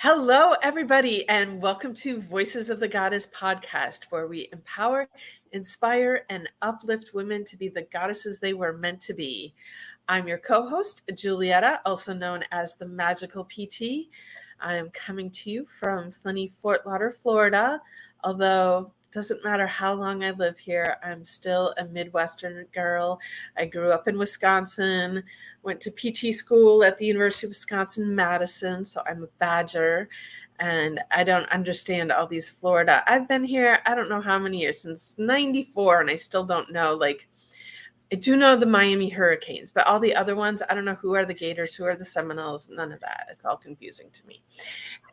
Hello, everybody, and welcome to Voices of the Goddess podcast, where we empower, inspire, and uplift women to be the goddesses they were meant to be. I'm your co-host, Julietta, also known as the Magical PT. I am coming to you from sunny Fort Lauderdale, Florida, although it doesn't matter how long I live here, I'm still a Midwestern girl. I grew up in Wisconsin, went to PT school at the University of Wisconsin-Madison, so I'm a Badger, and I don't understand all these Florida. I've been here, I don't know how many years, since 94, and I still don't know, I do know the Miami Hurricanes, but all the other ones, I don't know who are the Gators, who are the Seminoles, none of that. It's all confusing to me.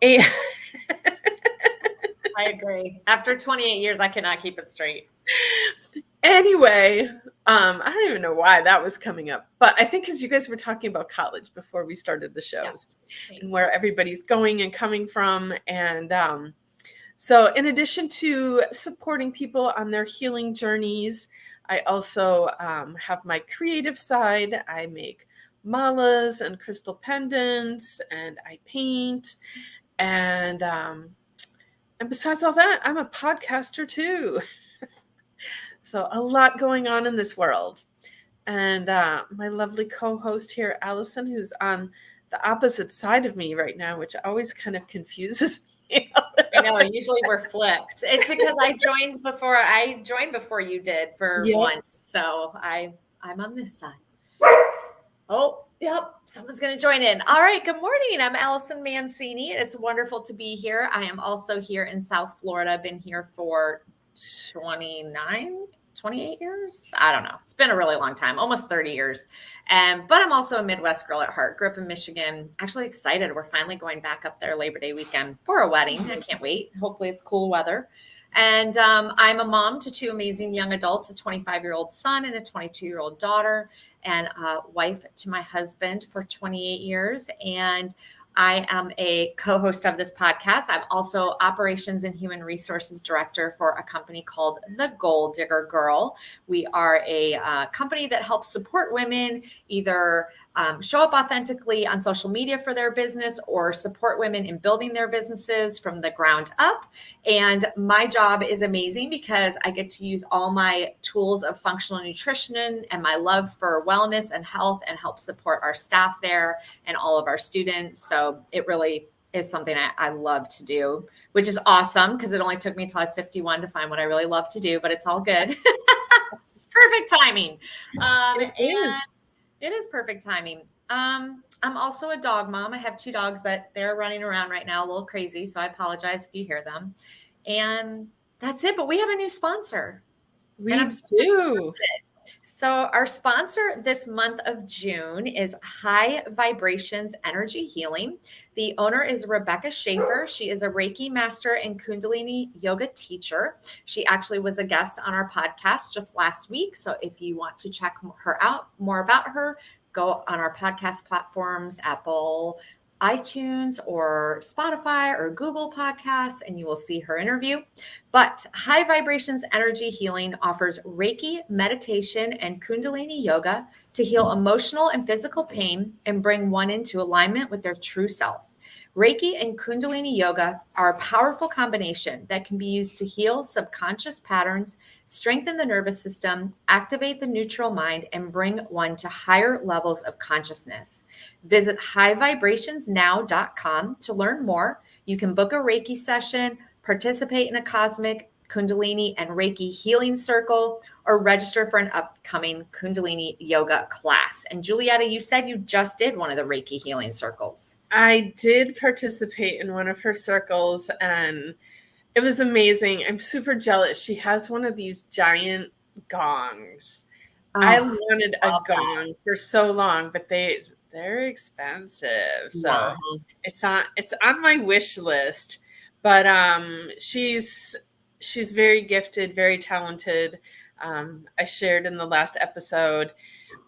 And I agree. After 28 years, I cannot keep it straight. Anyway, I don't even know why that was coming up, but I think because you guys were talking about college before we started the shows and where everybody's going and coming from. And so in addition to supporting people on their healing journeys, I also have my creative side. I make malas and crystal pendants, and I paint. And besides all that, I'm a podcaster too. So a lot going on in this world. And my lovely co-host here, Allison, who's on the opposite side of me right now, which always kind of confuses me. I know. Usually we're flipped. It's because I joined before you did for once. So I'm on this side. Oh, yep. Someone's going to join in. All right. Good morning. I'm Allison Mancini. It's wonderful to be here. I am also here in South Florida. I've been here for 28 years. I don't know. It's been a really long time, almost 30 years. But I'm also a Midwest girl at heart. Grew up in Michigan. Actually excited. We're finally going back up there Labor Day weekend for a wedding. I can't wait. Hopefully it's cool weather. And I'm a mom to two amazing young adults, a 25-year-old son and a 22-year-old daughter, and a wife to my husband for 28 years. And I am a co-host of this podcast. I'm also operations and human resources director for a company called The Goal Digger Girl. We are a company that helps support women either show up authentically on social media for their business or support women in building their businesses from the ground up. And my job is amazing because I get to use all my tools of functional nutrition and my love for wellness and health and help support our staff there and all of our students. So it really is something I love to do, which is awesome because it only took me until I was 51 to find what I really love to do, but it's all good. It's perfect timing. It is perfect timing. I'm also a dog mom. I have two dogs that they're running around right now, a little crazy. So I apologize if you hear them. And that's it. But we have a new sponsor. We do. So our sponsor this month of June is High Vibrations Energy Healing. The owner is Rebecca Schaefer. She is a Reiki master and Kundalini yoga teacher. She actually was a guest on our podcast just last week. So if you want to check her out, more about her, go on our podcast platforms, Apple, iTunes or Spotify or Google Podcasts, and you will see her interview. But High Vibrations Energy Healing offers Reiki, meditation, and Kundalini yoga to heal emotional and physical pain and bring one into alignment with their true self. Reiki and Kundalini yoga are a powerful combination that can be used to heal subconscious patterns, strengthen the nervous system, activate the neutral mind, and bring one to higher levels of consciousness. Visit highvibrationsnow.com to learn more. You can book a Reiki session, participate in a cosmic Kundalini and Reiki healing circle, or register for an upcoming Kundalini yoga class. And Julietta, you said you just did one of the Reiki healing circles. I did participate in one of her circles and it was amazing. I'm super jealous. She has one of these giant gongs. I wanted a gong for so long, but they're expensive. So it's on my wish list. But she's very gifted, very talented. I shared in the last episode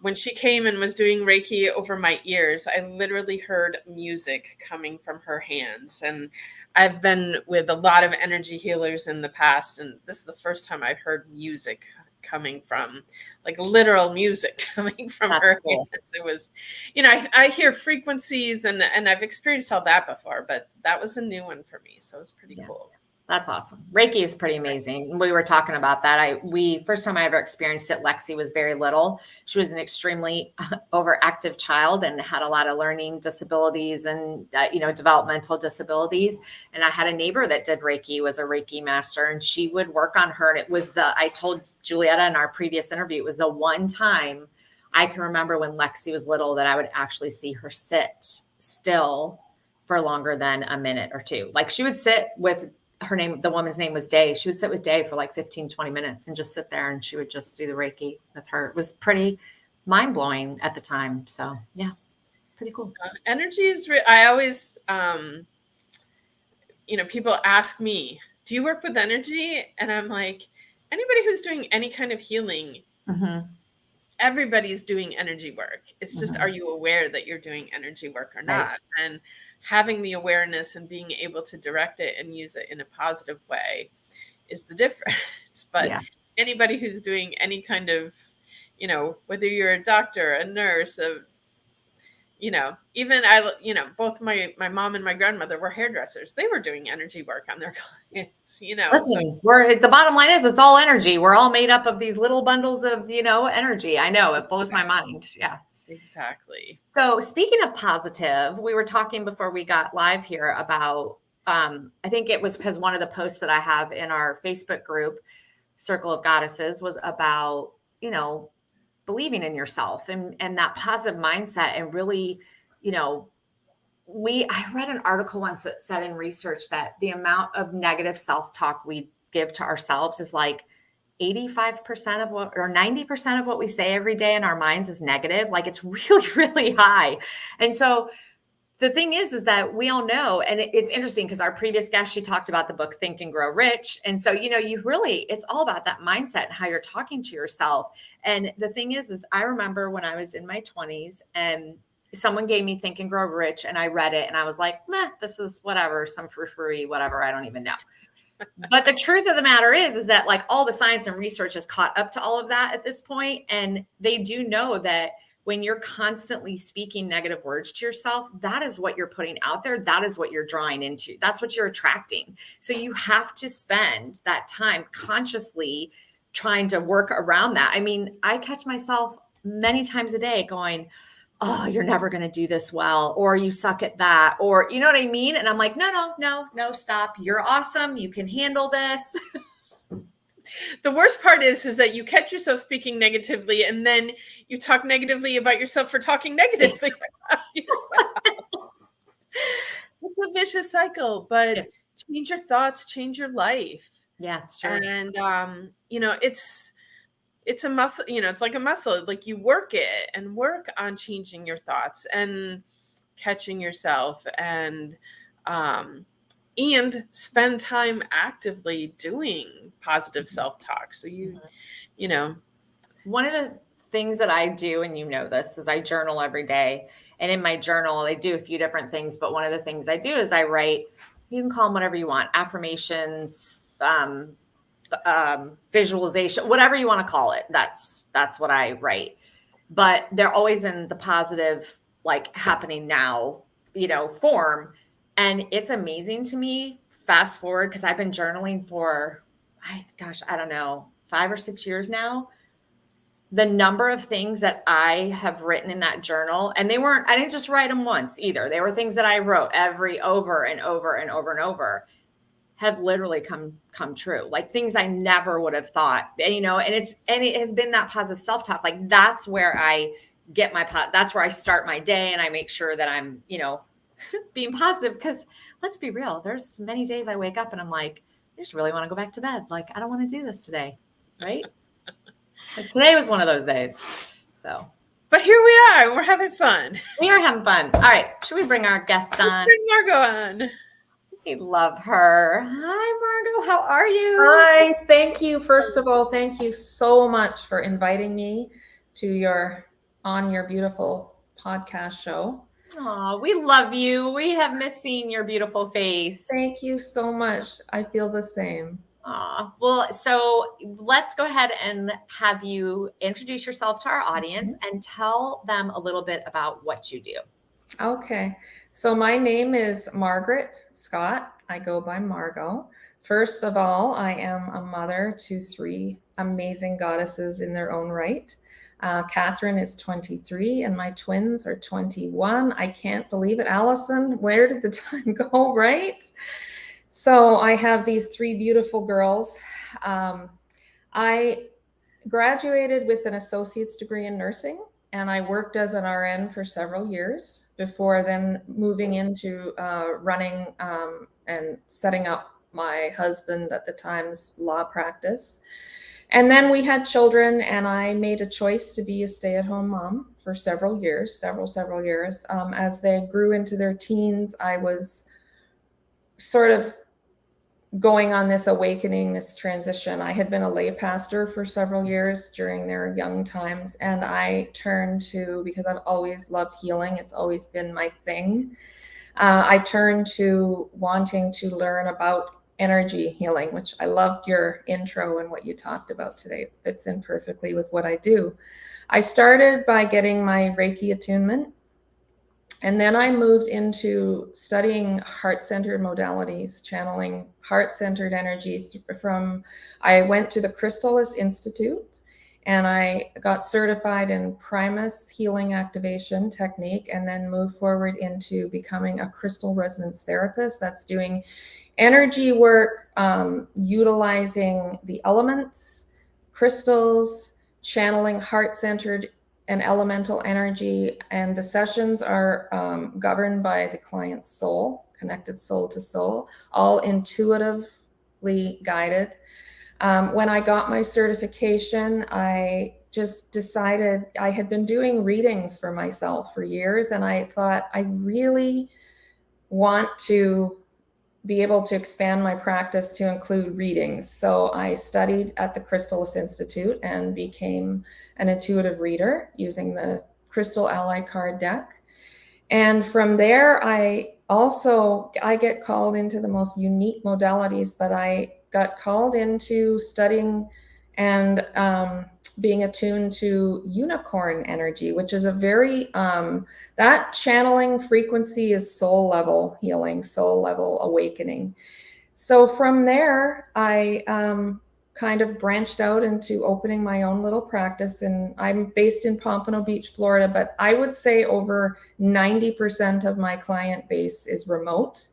when she came and was doing Reiki over my ears, I literally heard music coming from her hands. And I've been with a lot of energy healers in the past, and this is the first time I've heard music coming from, like literal music coming from That's her cool. hands. It was, I hear frequencies and I've experienced all that before, but that was a new one for me. So it was pretty cool. That's awesome. Reiki is pretty amazing. We were talking about that. First time I ever experienced it, Lexi was very little. She was an extremely overactive child and had a lot of learning disabilities and, developmental disabilities. And I had a neighbor that did Reiki, was a Reiki master, and she would work on her. And it was I told Julietta in our previous interview, it was the one time I can remember when Lexi was little that I would actually see her sit still for longer than a minute or two. Like she would sit with the woman's name was Day. She would sit with Day for like 15, 20 minutes and just sit there and she would just do the Reiki with her. It was pretty mind blowing at the time. So yeah, pretty cool. Energy is, I always, people ask me, do you work with energy? And I'm like, anybody who's doing any kind of healing, everybody's doing energy work. It's just, are you aware that you're doing energy work or not? Right. And having the awareness and being able to direct it and use it in a positive way is the difference. But anybody who's doing any kind of, whether you're a doctor, a nurse, even both my mom and my grandmother were hairdressers. They were doing energy work on their clients, Listen, the bottom line is it's all energy. We're all made up of these little bundles of, energy. I know, it blows my mind. Yeah. Exactly. So speaking of positive, we were talking before we got live here about, I think it was because one of the posts that I have in our Facebook group, Circle of Goddesses, was about, believing in yourself and that positive mindset. And really, I read an article once that said in research that the amount of negative self-talk we give to ourselves is like 85% of what, or 90% of what we say every day in our minds is negative. Like it's really, really high. And so the thing is that we all know, and it's interesting because our previous guest, she talked about the book, Think and Grow Rich. And so, it's all about that mindset and how you're talking to yourself. And the thing is I remember when I was in my 20s and someone gave me Think and Grow Rich and I read it and I was like, meh, this is whatever, some frou-frou, whatever. I don't even know. But the truth of the matter is that like all the science and research has caught up to all of that at this point. And they do know that when you're constantly speaking negative words to yourself, that is what you're putting out there. That is what you're drawing into. That's what you're attracting. So you have to spend that time consciously trying to work around that. I mean, I catch myself many times a day going, oh, you're never going to do this well, or you suck at that, or you know what I mean? And I'm like, no, stop. You're awesome. You can handle this. The worst part is that you catch yourself speaking negatively and then you talk negatively about yourself for talking negatively about yourself. It's a vicious cycle, but change your thoughts, change your life. Yeah, it's true. And, it's a muscle, it's like a muscle, like you work it and work on changing your thoughts and catching yourself and spend time actively doing positive self-talk. So one of the things that I do, and this, is I journal every day. And in my journal, I do a few different things. But one of the things I do is I write, you can call them whatever you want, affirmations, visualization, whatever you want to call it. That's what I write. But they're always in the positive, like happening now, form. And it's amazing to me, fast forward, because I've been journaling for, I don't know, 5 or 6 years now. The number of things that I have written in that journal, and I didn't just write them once either. They were things that I wrote over and over and over and over, have literally come true. Like things I never would have thought, and it has been that positive self-talk. Like that's where I get that's where I start my day. And I make sure that I'm, being positive, because let's be real. There's many days I wake up and I'm like, I just really want to go back to bed. Like, I don't want to do this today. Right. Like today was one of those days. So, but here we are, we're having fun. We are having fun. All right. Should we bring our guest on? Let's bring Margot on. We love her. Hi, Margot. How are you? Hi. Thank you. First of all, thank you so much for inviting me to your beautiful podcast show. Oh, we love you. We have missed seeing your beautiful face. Thank you so much. I feel the same. Well, so let's go ahead and have you introduce yourself to our audience and tell them a little bit about what you do. Okay, so my name is Margaret Scott. I go by Margot. First of all, I am a mother to 3 amazing goddesses in their own right. Catherine is 23 and my twins are 21. I can't believe it. Allison, where did the time go, right? So I have these 3 beautiful girls. I graduated with an associate's degree in nursing, and I worked as an RN for several years before then moving into running and setting up my husband at the time's law practice. And then we had children, and I made a choice to be a stay-at-home mom for several years. As they grew into their teens, I was sort of going on this awakening, this transition. I had been a lay pastor for several years during their young times, and I turned to, because I've always loved healing, it's always been my thing. I turned to wanting to learn about energy healing, which I loved your intro and what you talked about today. It fits in perfectly with what I do. I started by getting my Reiki attunement. And then I moved into studying heart-centered modalities, channeling heart-centered energy I went to the Crystallis Institute and I got certified in Primus healing activation technique, and then moved forward into becoming a crystal resonance therapist. That's doing energy work, utilizing the elements, crystals, channeling heart-centered and elemental energy, and the sessions are governed by the client's soul, connected soul to soul, all intuitively guided. When I got my certification, I just decided, I had been doing readings for myself for years, and I thought, I really want to be able to expand my practice to include readings. So I studied at the Crystallis Institute and became an intuitive reader using the Crystal Ally card deck. And from there, I get called into the most unique modalities, but I got called into studying and being attuned to unicorn energy, which is a very, that channeling frequency is soul level healing, soul level awakening. So from there, I kind of branched out into opening my own little practice. And I'm based in Pompano Beach, Florida, but I would say over 90% of my client base is remote.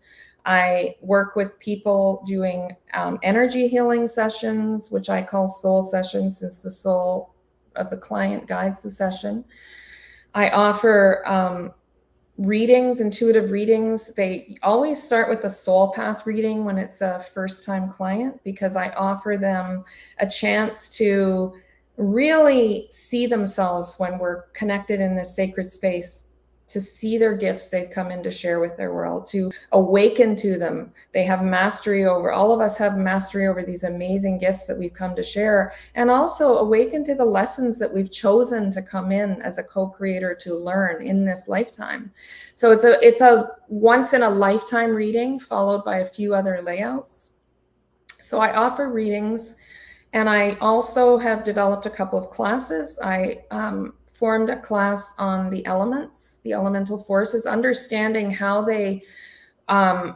I work with people doing energy healing sessions, which I call soul sessions, since the soul of the client guides the session. I offer readings, intuitive readings. They always start with a soul path reading when it's a first-time client, because I offer them a chance to really see themselves when we're connected in this sacred space, to see their gifts they've come in to share with their world, to awaken to them. They have mastery over, all of us have mastery over these amazing gifts that we've come to share, and also awaken to the lessons that we've chosen to come in as a co-creator to learn in this lifetime. So it's a once in a lifetime reading followed by a few other layouts. So I offer readings, and I also have developed a couple of classes. I formed a class on the elements, the elemental forces, understanding how they are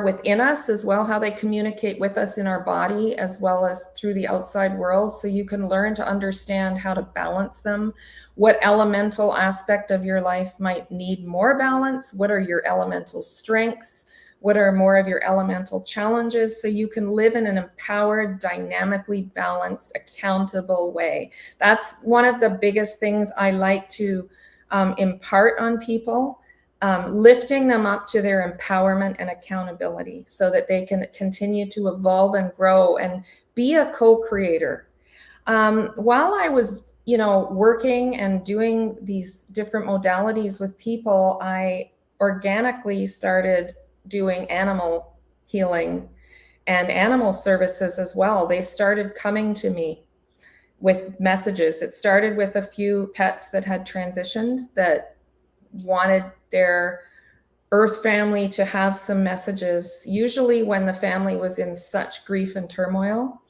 within us as well, how they communicate with us in our body as well as through the outside world. So you can learn to understand how to balance them. What elemental aspect of your life might need more balance? What are your elemental strengths? What are more of your elemental challenges? So you can live in an empowered, dynamically balanced, accountable way. That's one of the biggest things I like to impart on people, lifting them up to their empowerment and accountability so that they can continue to evolve and grow and be a co-creator. While I was, working and doing these different modalities with people, I organically started doing animal healing and animal services as well. They started coming to me with messages. It started with a few pets that had transitioned that wanted their Earth family to have some messages, usually when the family was in such grief and turmoil.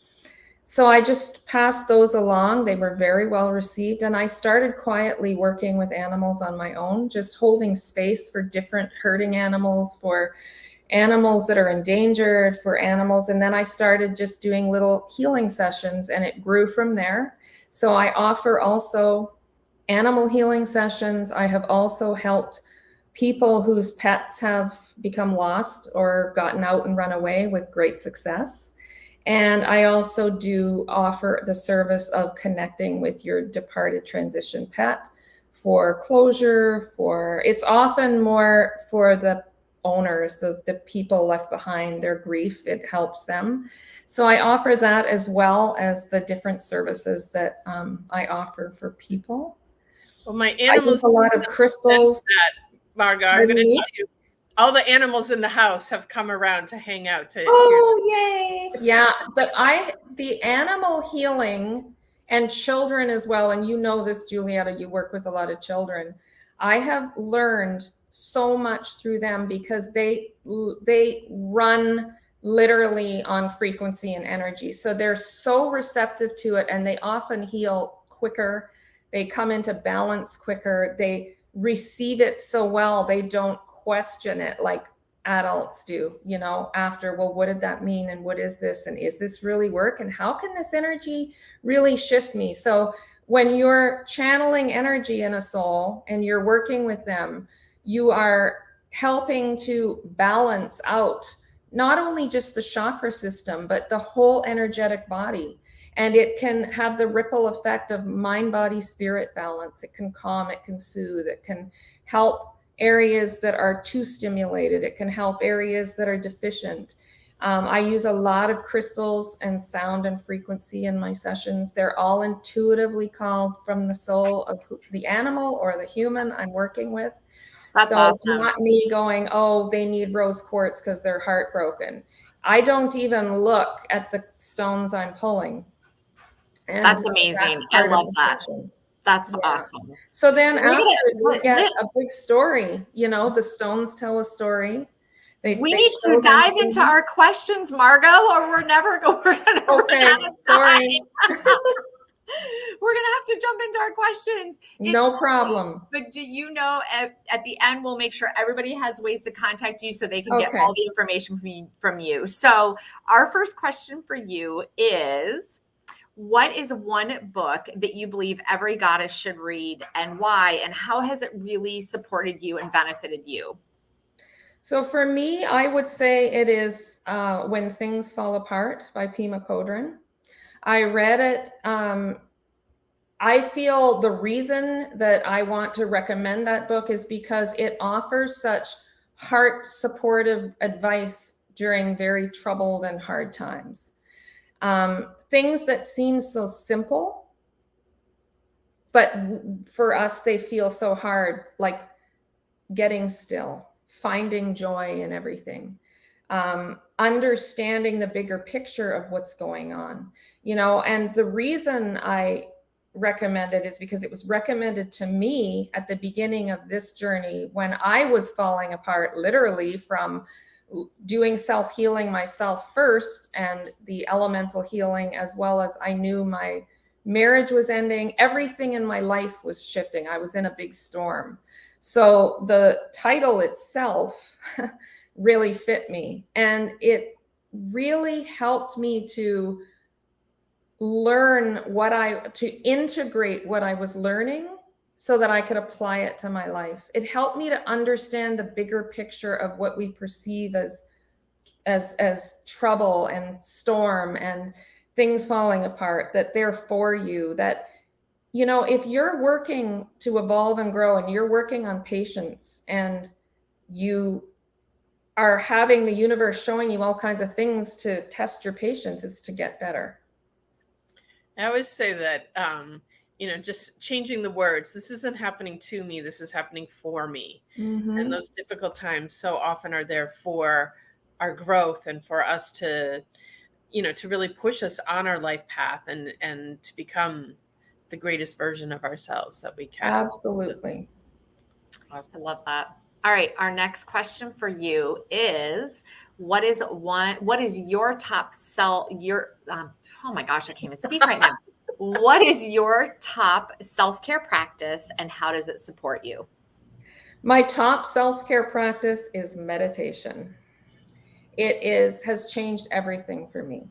So I just passed those along. They were very well received. And I started quietly working with animals on my own, just holding space for different hurting animals, for animals that are endangered, for animals. And then I started just doing little healing sessions, and it grew from there. So I offer also animal healing sessions. I have also helped people whose pets have become lost or gotten out and run away with great success. And I also do offer the service of connecting with your departed transition pet for closure, it's often more for the owners, the people left behind, their grief, it helps them. So I offer that as well as the different services that I offer for people. Well, my I use animals a lot of crystals. Margot, I'm going to tell you, all the animals in the house have come around to hang out to yay. Yeah, but the animal healing and children as well, and you know this, Julietta, you work with a lot of children. I have learned so much through them because they run literally on frequency and energy. So they're so receptive to it, and they often heal quicker. They come into balance quicker. They receive it so well, they don't question it like adults do, after, well, what did that mean? And what is this? And is this really work? And how can this energy really shift me? So when you're channeling energy in a soul and you're working with them, you are helping to balance out not only just the chakra system, but the whole energetic body. And it can have the ripple effect of mind, body, spirit balance. It can calm, it can soothe, it can help areas that are too stimulated. It can help areas that are deficient. I use a lot of crystals and sound and frequency in my sessions. They're all intuitively called from the soul of the animal or the human I'm working with. That's so awesome. It's not me going, oh, they need rose quartz because they're heartbroken. I don't even look at the stones I'm pulling. And that's amazing. I love that. That's awesome. So then after we get a big story, the stones tell a story. We need to dive into our questions, Margot, or we're never going to run out of sorry. We're going to have to jump into our questions. No problem. But do you know, at the end, we'll make sure everybody has ways to contact you so they can get all the information from you. So our first question for you is, what is one book that you believe every goddess should read, and why? And how has it really supported you and benefited you? So for me, I would say it is When Things Fall Apart by Pima Chodron. I read it. I feel the reason that I want to recommend that book is because it offers such heart supportive advice during very troubled and hard times. Things that seem so simple, but for us, they feel so hard, like getting still, finding joy in everything, understanding the bigger picture of what's going on, and the reason I recommend it is because it was recommended to me at the beginning of this journey when I was falling apart, literally from doing self-healing myself first and the elemental healing, as well as I knew my marriage was ending. Everything in my life was shifting. I was in a big storm. So the title itself really fit me, and it really helped me to learn to integrate what I was learning so that I could apply it to my life. It helped me to understand the bigger picture of what we perceive as trouble and storm and things falling apart, that they're for you, that, if you're working to evolve and grow and you're working on patience and you are having the universe showing you all kinds of things to test your patience, it's to get better. I always say that, just changing the words, this isn't happening to me, this is happening for me. Mm-hmm. And those difficult times so often are there for our growth and for us to really push us on our life path and to become the greatest version of ourselves that we can. Absolutely. Awesome. I love that. All right. Our next question for you is, what is your top oh my gosh, I can't even speak right now. What is your top self-care practice and how does it support you? My top self-care practice is meditation. Has changed everything for me.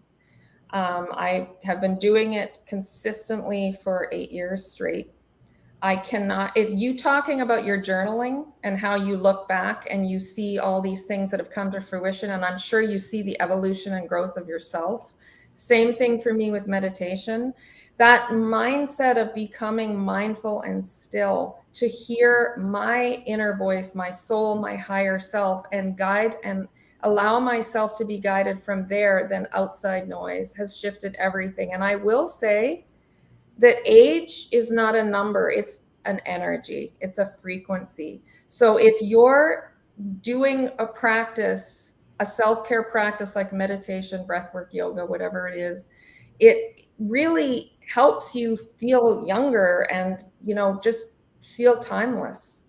I have been doing it consistently for 8 years straight. I cannot, if you talking about your journaling and how you look back and you see all these things that have come to fruition, and I'm sure you see the evolution and growth of yourself. Same thing for me with meditation. That mindset of becoming mindful and still to hear my inner voice, my soul, my higher self, and guide and allow myself to be guided from there than outside noise has shifted everything. And I will say, that age is not a number, it's an energy, it's a frequency. So if you're doing a practice, a self-care practice like meditation, breathwork, yoga, whatever it is, it really helps you feel younger and, just feel timeless.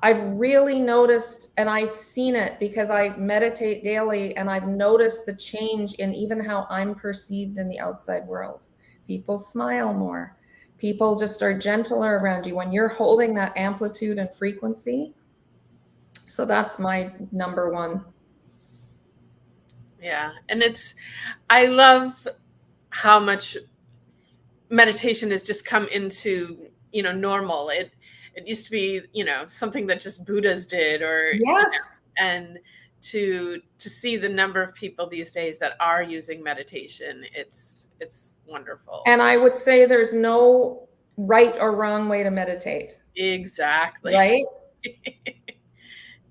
I've really noticed, and I've seen it because I meditate daily, and I've noticed the change in even how I'm perceived in the outside world. People smile more. People just are gentler around you when you're holding that amplitude and frequency. So that's my number one. Yeah. And I love how much meditation has just come into, normal. It used to be, something that just Buddhas did, or, yes. And to see the number of people these days that are using meditation, it's wonderful. And I would say there's no right or wrong way to meditate. Exactly. Right?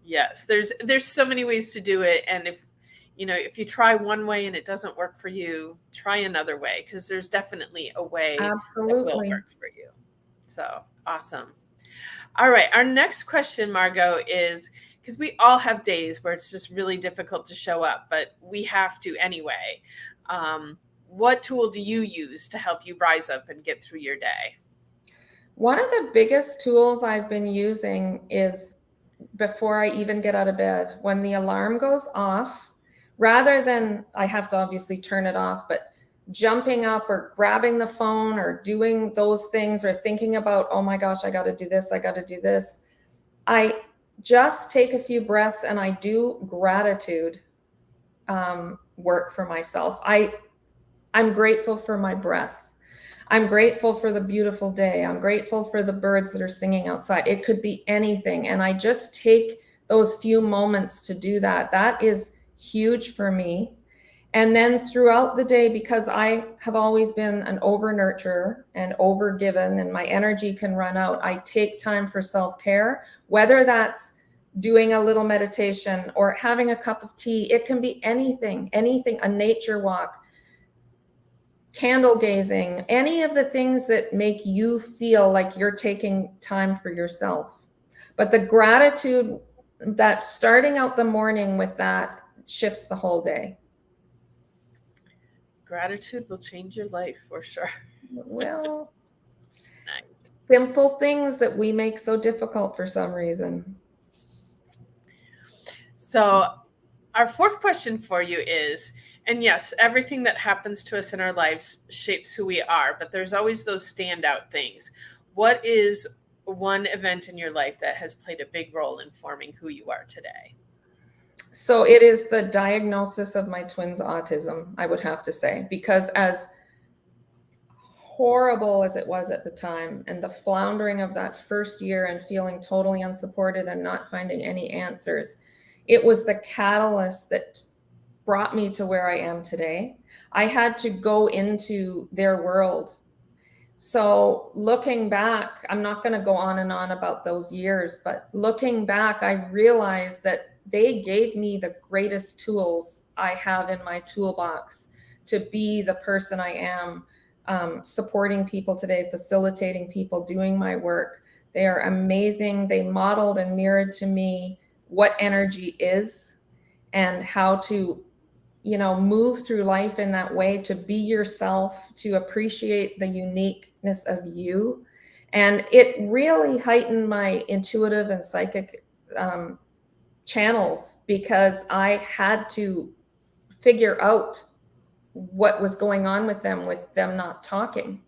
Yes, there's so many ways to do it, and if you try one way and it doesn't work for you, try another way, because there's definitely a way Absolutely that will work for you. So awesome. All right, our next question, Margot, is, because we all have days where it's just really difficult to show up, but we have to anyway. What tool do you use to help you rise up and get through your day? One of the biggest tools I've been using is before I even get out of bed, when the alarm goes off, rather than, I have to obviously turn it off, but jumping up or grabbing the phone or doing those things or thinking about, oh my gosh, I got to do this, I just take a few breaths and I do gratitude work for myself. I'm grateful for my breath. I'm grateful for the beautiful day. I'm grateful for the birds that are singing outside. It could be anything. And I just take those few moments to do that. That is huge for me. And then throughout the day, because I have always been an over nurturer and over given, and my energy can run out, I take time for self-care, whether that's doing a little meditation or having a cup of tea. It can be anything, a nature walk, candle gazing, any of the things that make you feel like you're taking time for yourself. But the gratitude, that starting out the morning with that shifts the whole day. Gratitude will change your life for sure. Well, Nice. Simple things that we make so difficult for some reason. So our fourth question for you is, and yes, everything that happens to us in our lives shapes who we are, but there's always those standout things. What is one event in your life that has played a big role in forming who you are today? So it is the diagnosis of my twins' autism, I would have to say, because as horrible as it was at the time, and the floundering of that first year and feeling totally unsupported and not finding any answers, it was the catalyst that brought me to where I am today. I had to go into their world. So looking back, I'm not going to go on and on about those years, but looking back, I realized that they gave me the greatest tools I have in my toolbox to be the person I am, supporting people today, facilitating people, doing my work. They are amazing. They modeled and mirrored to me what energy is and how to move through life in that way, to be yourself, to appreciate the uniqueness of you. And it really heightened my intuitive and psychic channels because I had to figure out what was going on with them not talking.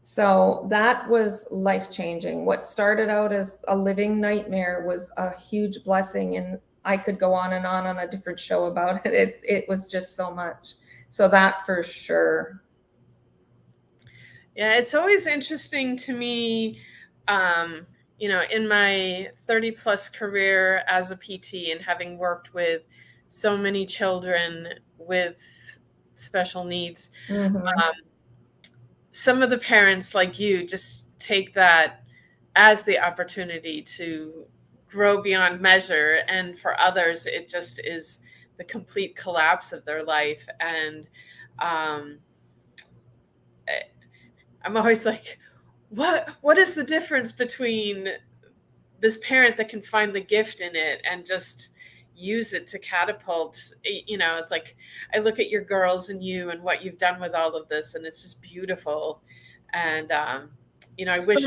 So that was life-changing. What started out as a living nightmare was a huge blessing, and I could go on a different show about it. It was just so much. So that for sure. Yeah, it's always interesting to me, in my 30 plus career as a PT and having worked with so many children with special needs. Some of the parents like you just take that as the opportunity to grow beyond measure. And for others, it just is the complete collapse of their life. And I'm always like, what is the difference between this parent that can find the gift in it and just use it to catapult? It's like I look at your girls and you and what you've done with all of this, and it's just beautiful. And I wish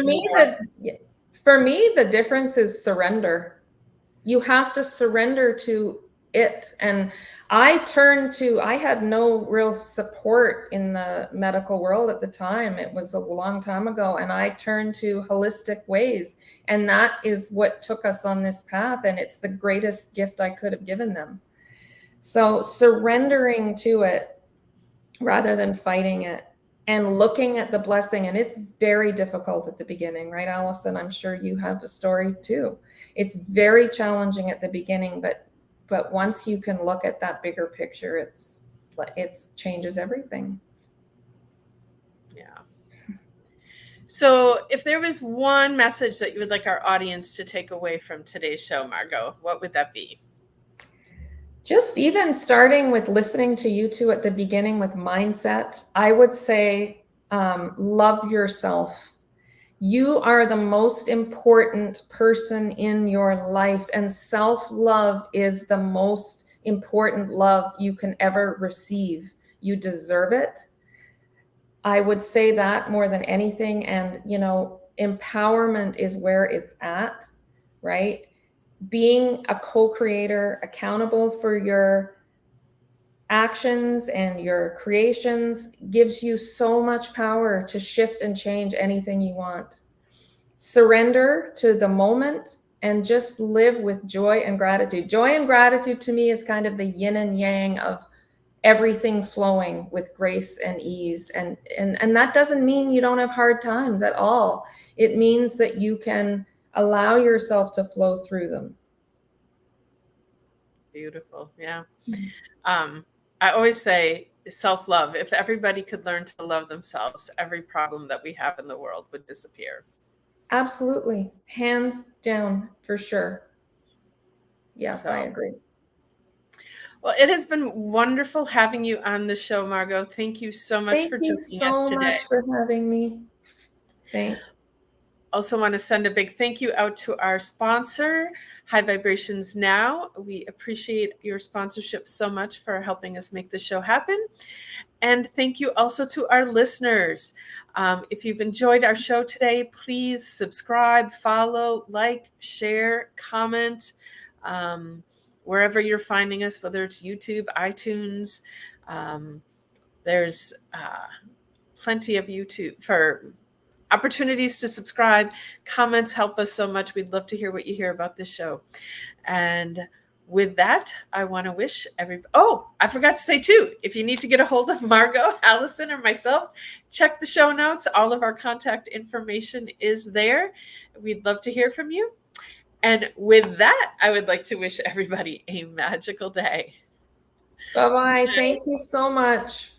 for me the difference is surrender. You have to surrender to it. And I had no real support in the medical world at the time. It was a long time ago. And I turned to holistic ways. And that is what took us on this path. And it's the greatest gift I could have given them. So surrendering to it rather than fighting it and looking at the blessing. And it's very difficult at the beginning, right, Allison? I'm sure you have a story too. It's very challenging at the beginning, but once you can look at that bigger picture, it changes everything. Yeah. So if there was one message that you would like our audience to take away from today's show, Margot, what would that be? Just even starting with listening to you two at the beginning with mindset, I would say, love yourself. You are the most important person in your life, and self-love is the most important love you can ever receive. You deserve it. I would say that more than anything. And, empowerment is where it's at, right? Being a co-creator, accountable for your actions and your creations gives you so much power to shift and change anything you want. Surrender to the moment and just live with joy and gratitude. Joy and gratitude to me is kind of the yin and yang of everything flowing with grace and ease. And that doesn't mean you don't have hard times at all. It means that you can allow yourself to flow through them. Beautiful. Yeah. I always say self-love. If everybody could learn to love themselves, every problem that we have in the world would disappear. Absolutely. Hands down, for sure. Yes, I agree. Well, it has been wonderful having you on the show, Margot. Thank you so much for joining us today. Thank you so much for having me. Thanks. Also want to send a big thank you out to our sponsor, High Vibrations Now. We appreciate your sponsorship so much for helping us make this show happen. And thank you also to our listeners. If you've enjoyed our show today, please subscribe, follow, like, share, comment, wherever you're finding us, whether it's YouTube, iTunes. There's plenty of YouTube for opportunities to subscribe. Comments help us so much. We'd love to hear what you hear about this show. And with that, I want to wish I forgot to say too, if you need to get a hold of Margot, Allison, or myself, check the show notes. All of our contact information is there. We'd love to hear from you. And with that, I would like to wish everybody a magical day. Bye-bye. Thank you so much.